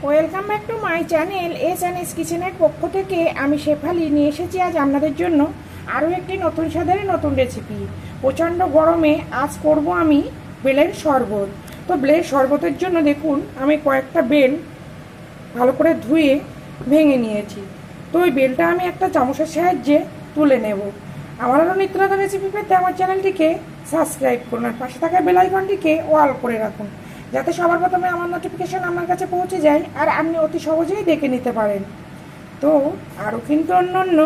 Welcome back to my channel S কিচেনের পক্ষ থেকে আমি শেফালি নিয়ে এসেছি আজ আপনাদের জন্য আরও একটি নতুন স্বাদের নতুন রেসিপি। প্রচণ্ড গরমে আজ করব আমি বেলের শরবত। তো বেলের শরবতের জন্য দেখুন আমি কয়েকটা বেল ভালো করে ধুয়ে ভেঙে নিয়েছি। তো ওই বেলটা আমি একটা চামচের সাহায্যে তুলে নেব। আমার আরও নিত্য নতুন রেসিপি পেতে আমার চ্যানেলটিকে সাবস্ক্রাইব করুন আর পাশে থাকা বেল আইকনটিকে অল করে রাখুন, যাতে সবার প্রথমে আমার নোটিফিকেশন আমার কাছে পৌঁছে যায় আর আপনি অতি সহজেই দেখে নিতে পারেন। তো আরও কিন্তু অন্য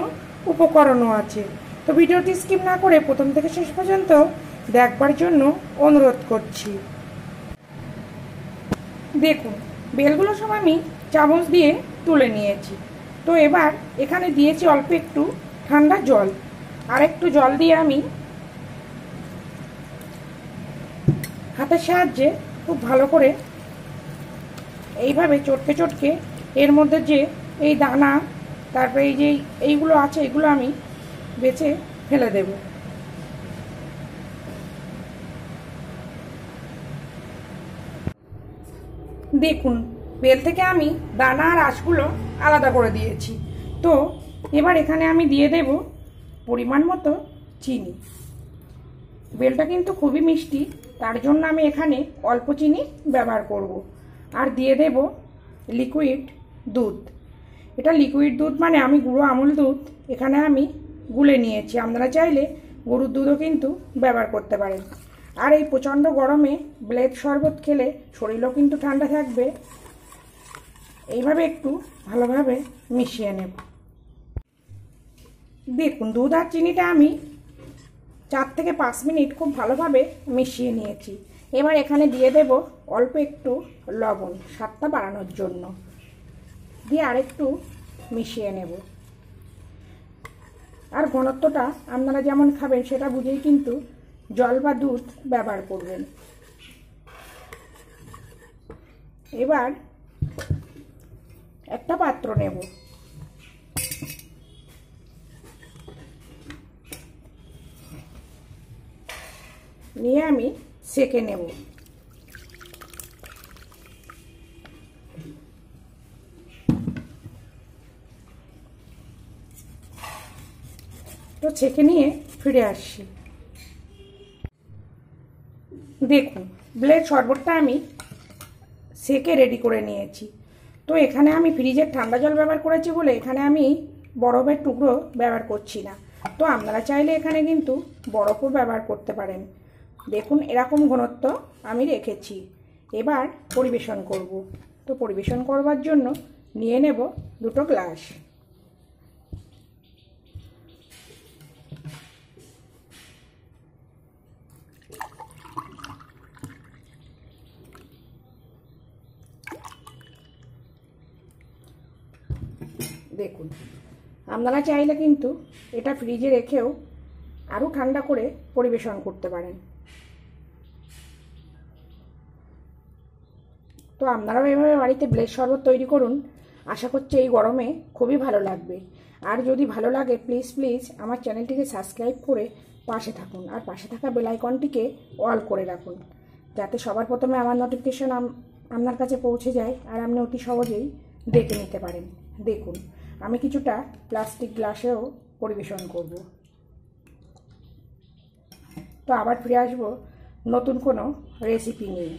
উপকরণও আছে। তো ভিডিওটি স্কিপ না করে প্রথম থেকে শেষ পর্যন্ত দেখবার জন্য অনুরোধ করছি। দেখুন বেলগুলো সব আমি চামচ দিয়ে তুলে নিয়েছি। তো এবার এখানে দিয়েছি অল্প একটু ঠান্ডা জল, আর একটু জল দিয়ে আমি হাতের সাহায্যে খুব ভালো করে এইভাবে চটকে চটকে এর মধ্যে যে এই দানা তারপরে এই যে এইগুলো আছে এগুলো আমি বেছে ফেলে দেব। দেখুন বেল থেকে আমি দানা আর আঁশগুলো আলাদা করে দিয়েছি। তো এবার এখানে আমি দিয়ে দেব পরিমাণ মতো চিনি। বেলটা কিন্তু খুবই মিষ্টি, তার জন্য আমি এখানে অল্প চিনি ব্যবহার করব। আর দিয়ে দেব লিকুইড দুধ। এটা লিকুইড দুধ মানে আমি গুঁড়ো আমুল দুধ এখানে আমি গুলে নিয়েছি। আপনারা চাইলে গরুর দুধও কিন্তু ব্যবহার করতে পারেন। আর এই প্রচণ্ড গরমে বেলের শরবত খেলে শরীরও কিন্তু ঠান্ডা থাকবে। এইভাবে একটু ভালোভাবে মিশিয়ে নেব। দেখুন দুধ আর চিনিটা আমি 4 থেকে 5 মিনিট খুব ভালোভাবে মিশিয়ে নিয়েছি। এবার এখানে দিয়ে দেব অল্প একটু লবণ স্বাদটা বাড়ানোর জন্য, দিয়ে আরেকটু মিশিয়ে নেব। আর ঘনত্বটা আপনারা যেমন খাবেন সেটা বুঝেই কিন্তু জল বা দুধ ব্যবহার করবেন। এবার একটা পাত্র নেব, নিয়ে আমি সেঁকে নেব। তো ছেঁকে নিয়ে ফিরে আসছি। দেখুন বেলের শরবতটা আমি সেঁকে রেডি করে নিয়েছি। তো এখানে আমি ফ্রিজের ঠান্ডা জল ব্যবহার করেছি বলে এখানে আমি বরফের টুকরো ব্যবহার করছি না। তো আপনারা চাইলে এখানে কিন্তু বরফও ব্যবহার করতে পারেন। দেখুন এরকম ঘনত্ব আমি রেখেছি। এবার পরিবেশন করব। তো পরিবেশন করবার জন্য নিয়ে নেব 2টো গ্লাস। দেখুন আপনারা চাইলে কিন্তু এটা ফ্রিজে রেখেও আরও ঠান্ডা করে পরিবেশন করতে পারেন। তো আপনারাও এভাবে বাড়িতে বেলের শরবত তৈরি করুন। আশা করছি এই গরমে খুবই ভালো লাগবে। আর যদি ভালো লাগে প্লিজ আমার চ্যানেলটিকে সাবস্ক্রাইব করে পাশে থাকুন আর পাশে থাকা বেল আইকনটিকে অল করে রাখুন, যাতে সবার প্রথমে আমার নোটিফিকেশন আপনার কাছে পৌঁছে যায় আর আপনি অতি সহজেই দেখে নিতে পারেন। দেখুন আমি কিছুটা প্লাস্টিক গ্লাসেও পরিবেশন করব। তো আবার ফিরে আসবো নতুন কোনো রেসিপি নিয়ে।